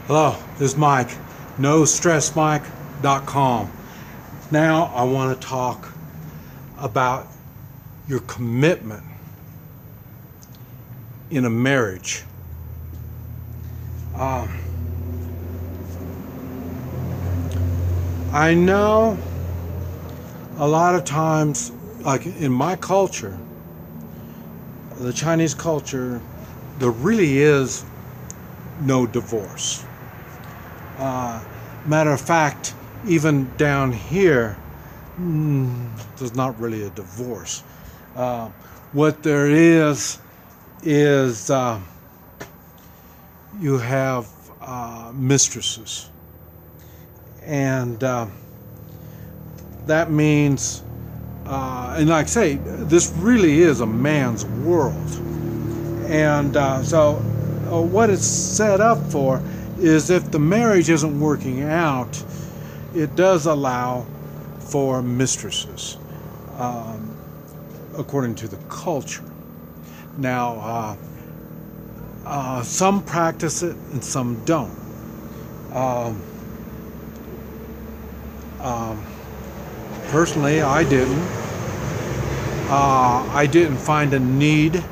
Hello, this is Mike, NoStressMike.com. Now I want to talk about your commitment in a marriage. I know a lot of times, like in my culture, the Chinese culture, there really is no divorce. Matter of fact, even down here, there's not really a divorce. What there is you have mistresses, and that means, and like I say, this really is a man's world, and so what it's set up for is if the marriage isn't working out, it does allow for mistresses, according to the culture. Now, some practice it and some don't. Personally, I didn't. I didn't find a need.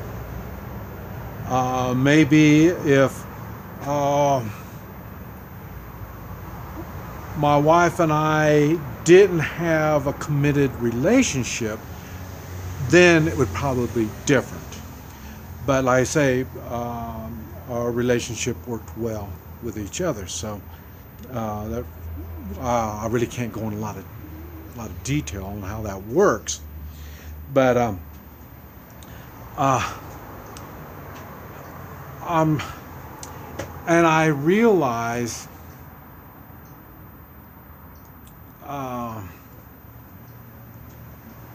Maybe if my wife and I didn't have a committed relationship, then it would probably be different. But like I say, our relationship worked well with each other, so I really can't go into a lot of detail on how that works. But and I realize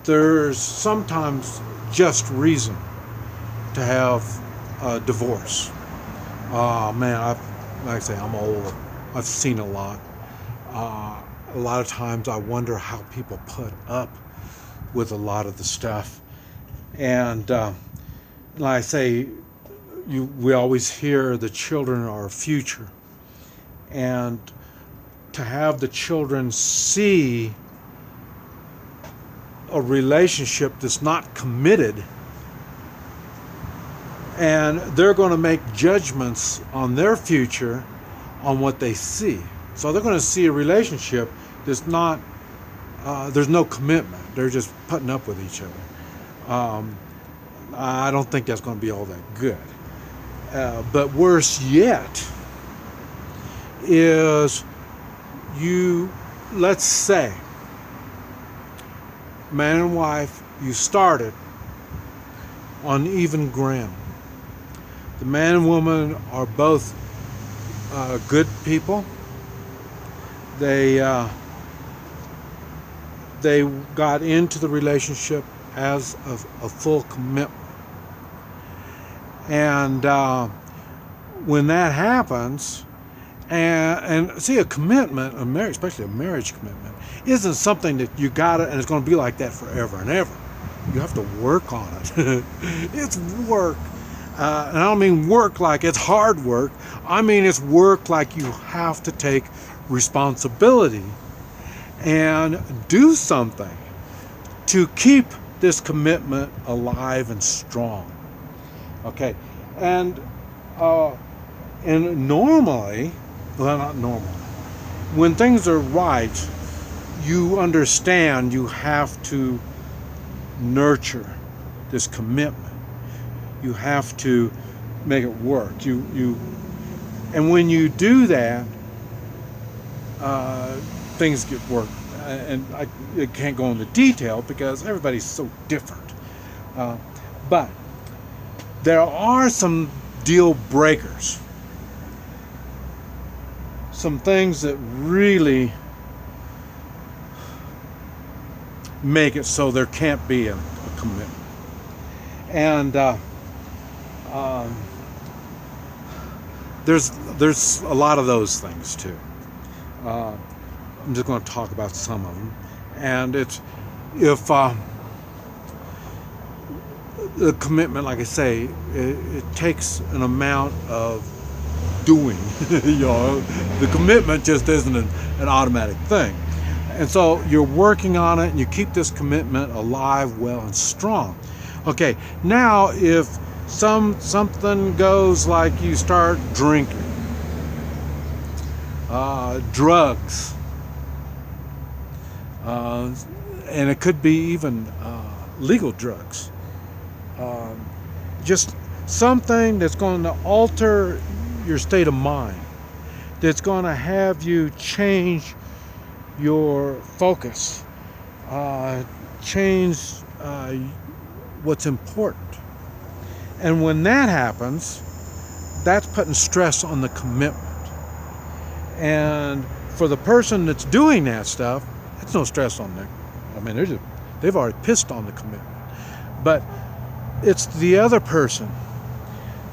there's sometimes just reason to have a divorce. Man, like I say, I'm old. I've seen a lot. A lot of times I wonder how people put up with a lot of the stuff. And like I say, we always hear the children are our future. And to have the children see a relationship that's not committed, and they're going to make judgments on their future on what they see. So they're going to see a relationship that's not, there's no commitment. They're just putting up with each other. I don't think that's going to be all that good. But worse yet is let's say, man and wife, you started on even ground. The man and woman are both good people. They got into the relationship as a full commitment. And when that happens, and see, a commitment, a marriage, especially a marriage commitment, isn't something that you gotta, and it's going to be like that forever and ever. You have to work on it. It's work. And I don't mean work like it's hard work. I mean it's work like you have to take responsibility and do something to keep this commitment alive and strong. Okay, and normally, well, not normally, when things are right, you understand you have to nurture this commitment. You have to make it work. And when you do that, things get worked. And I can't go into detail because everybody's so different. But there are some deal breakers. Some things that really make it so there can't be a commitment. And there's a lot of those things too. I'm just going to talk about some of them. And it's if the commitment, like I say, it takes an amount of doing. The commitment just isn't an automatic thing. And so you're working on it, and you keep this commitment alive, well, and strong. Okay, now if something goes like you start drinking, drugs, and it could be even legal drugs, just something that's going to alter your state of mind, that's going to have you change your focus, change what's important. And when that happens, that's putting stress on the commitment. And for the person that's doing that stuff, it's no stress on them. I mean, they've already pissed on the commitment. But it's the other person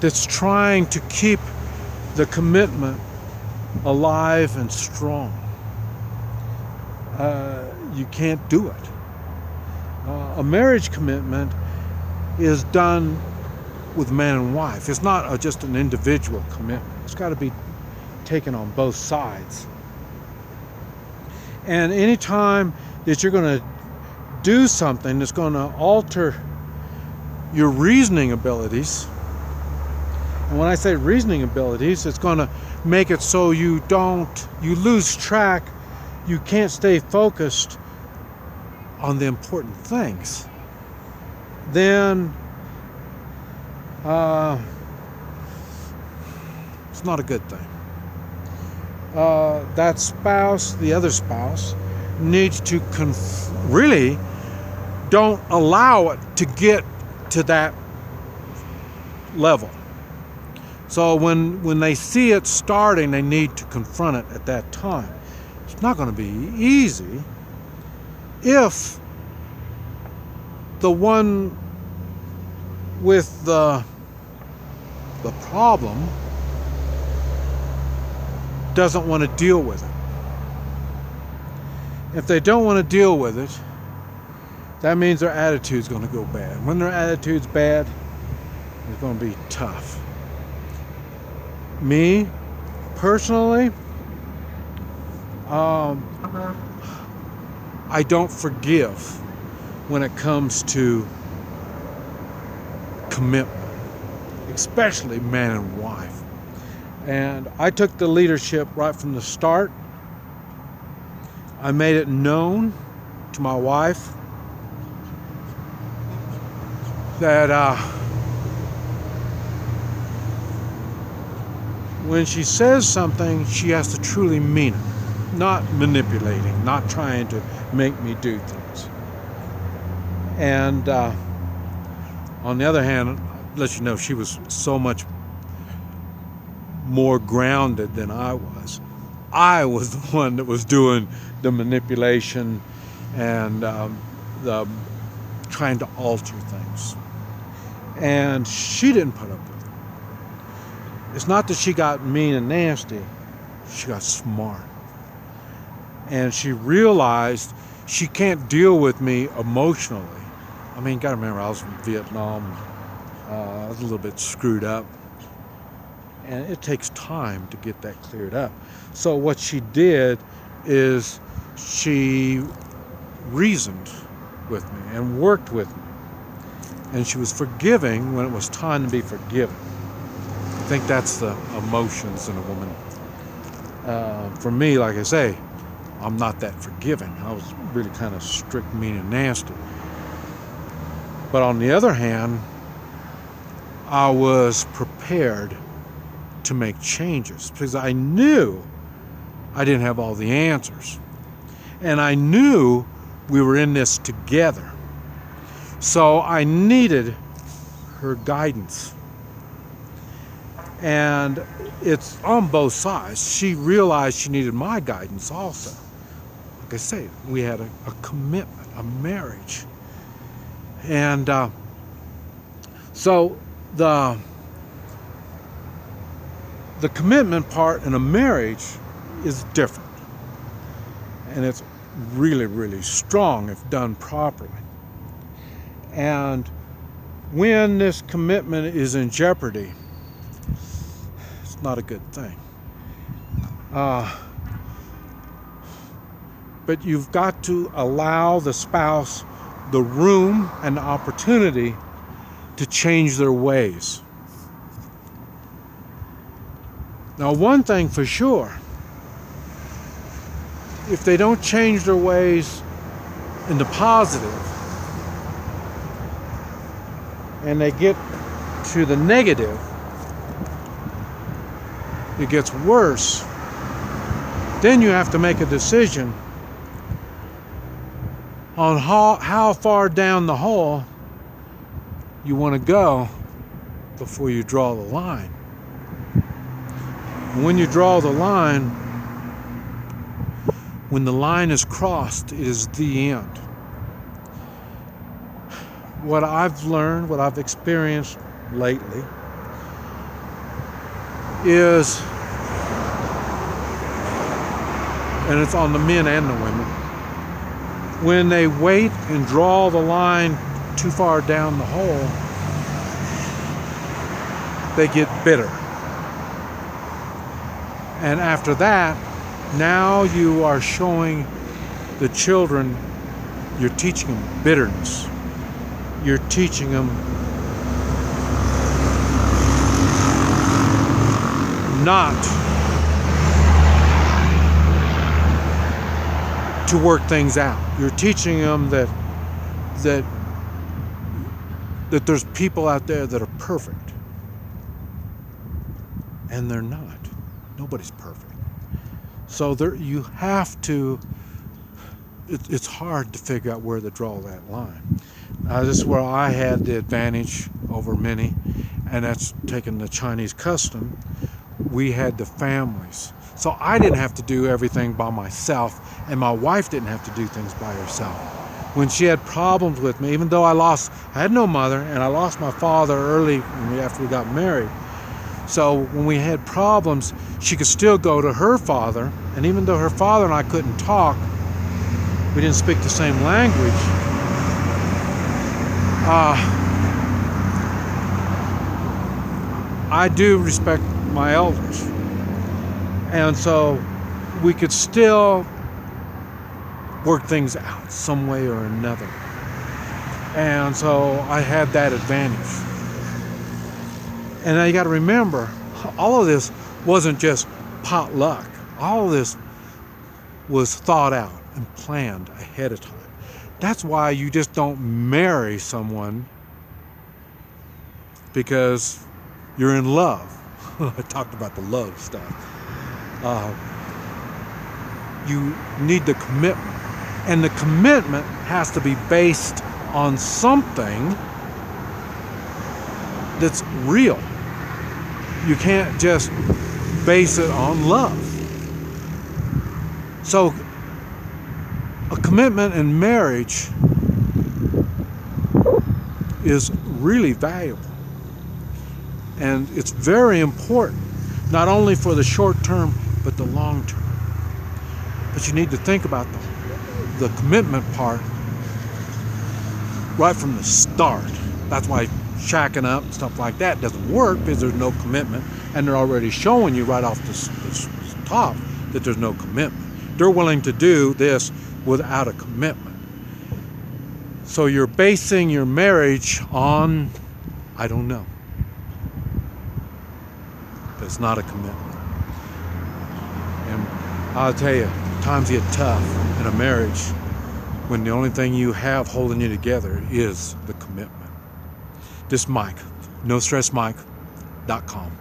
that's trying to keep the commitment alive and strong. You can't do it. A marriage commitment is done with man and wife. It's not just an individual commitment. It's got to be taken on both sides. And anytime that you're going to do something that's going to alter your reasoning abilities, and when I say reasoning abilities, it's going to make it so you lose track, you can't stay focused on the important things, then it's not a good thing. That spouse, the other spouse, needs to really don't allow it to get to that level. So when they see it starting, they need to confront it at that time. It's not going to be easy if the one with the problem doesn't want to deal with it. If they don't want to deal with it, that means their attitude's going to go bad. When their attitude's bad, it's going to be tough. Me, personally, I don't forgive when it comes to commitment, especially man and wife. And I took the leadership right from the start. I made it known to my wife that when she says something, she has to truly mean it. Not manipulating, not trying to make me do things. And on the other hand, I'll let you know, she was so much more grounded than I was. I was the one that was doing the manipulation and the trying to alter things. And she didn't put up with it. It's not that she got mean and nasty, she got smart. And she realized she can't deal with me emotionally. I mean, you gotta remember, I was from Vietnam. I was a little bit screwed up. And it takes time to get that cleared up. So what she did is she reasoned with me and worked with me. And she was forgiving when it was time to be forgiven. I think that's the emotions in a woman. For me, like I say, I'm not that forgiving. I was really kind of strict, mean, and nasty. But on the other hand, I was prepared to make changes because I knew I didn't have all the answers. And I knew we were in this together. So I needed her guidance. And it's on both sides. She realized she needed my guidance also. Like I say, we had a commitment, a marriage. And so the commitment part in a marriage is different. And it's really, really strong if done properly. And when this commitment is in jeopardy, it's not a good thing. But you've got to allow the spouse the room and the opportunity to change their ways. Now, one thing for sure, if they don't change their ways in the positive and they get to the negative, it gets worse. Then you have to make a decision on how far down the hole you want to go before you draw the line. And when you draw the line, when the line is crossed, it is the end. What I've learned, what I've experienced lately is, and it's on the men and the women, when they wait and draw the line too far down the hole, they get bitter. And after that, now you are showing the children, you're teaching them bitterness. You're teaching them not to work things out. You're teaching them that there's people out there that are perfect, and they're not. Nobody's perfect. So you have to. It's hard to figure out where to draw that line. This is where I had the advantage over many, and that's taking the Chinese custom. We had the families. So I didn't have to do everything by myself, and my wife didn't have to do things by herself. When she had problems with me, even though I had no mother, and I lost my father early after we got married. So when we had problems, she could still go to her father, and even though her father and I couldn't talk, we didn't speak the same language, I do respect my elders. And so we could still work things out some way or another. And so I had that advantage. And now you got to remember, all of this wasn't just potluck. All of this was thought out and planned ahead of time. That's why you just don't marry someone because you're in love. I talked about the love stuff. You need the commitment, and the commitment has to be based on something that's real. You can't just base it on love. So a commitment in marriage is really valuable, and it's very important, not only for the short term but the long term. But you need to think about the commitment part right from the start. That's why shacking up and stuff like that doesn't work, because there's no commitment, and they're already showing you right off the top that there's no commitment. They're willing to do this without a commitment. So you're basing your marriage on, I don't know. It's not a commitment. And I'll tell you, times get tough in a marriage when the only thing you have holding you together is the commitment. This Mike, NoStressMike.com.